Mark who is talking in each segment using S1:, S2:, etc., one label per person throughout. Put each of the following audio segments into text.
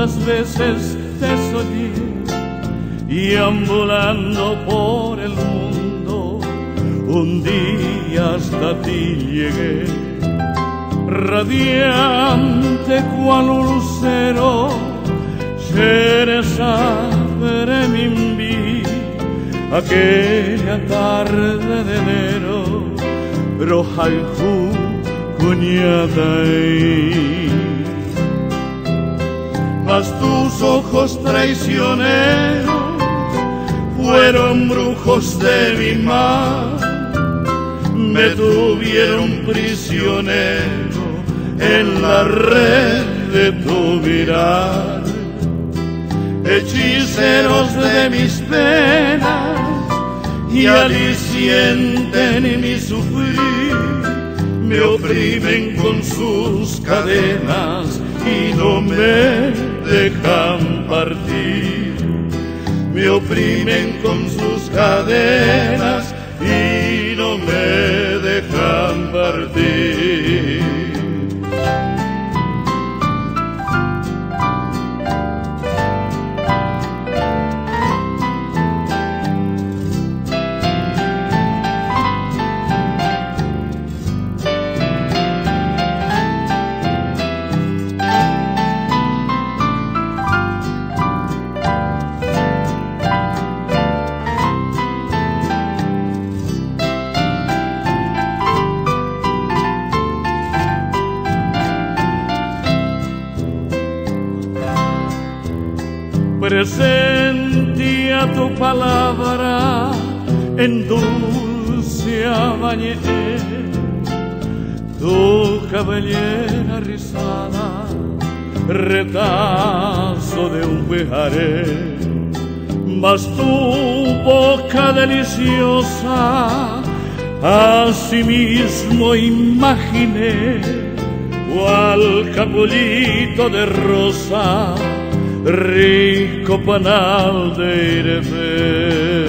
S1: cuántas veces te soñé y ambulando por el mundo un día hasta ti llegué, radiante cual un lucero, Sherezade mi inví aquella tarde de enero, rojaljú cuñaday. Mas tus ojos traicioneros fueron brujos de mi mar, me tuvieron prisionero en la red de tu mirar. Hechiceros de mis penas y alicienten mi sufrir, me oprimen con sus cadenas y no me dejan partir. Me oprimen con sus cadenas y no me dejan partir. Presentía tu palabra en dulce bañé, tu cabellera rizada, retazo de un pejaré, mas tu boca deliciosa, asimismo imaginé, cual capullito de rosa, rico panal de Irefé.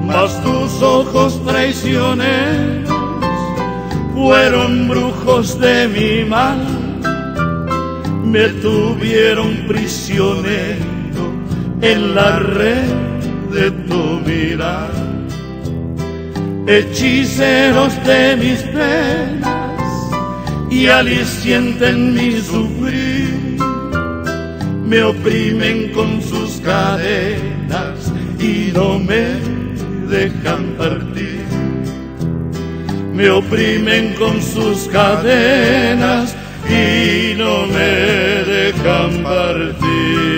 S1: Mas tus ojos traicioneros fueron brujos de mi mal, me tuvieron prisionero en la red de tu mirar. Hechiceros de mis penas y alicienten mi sufrir, me oprimen con sus cadenas y no me dejan partir. Me oprimen con sus cadenas y no me dejan partir.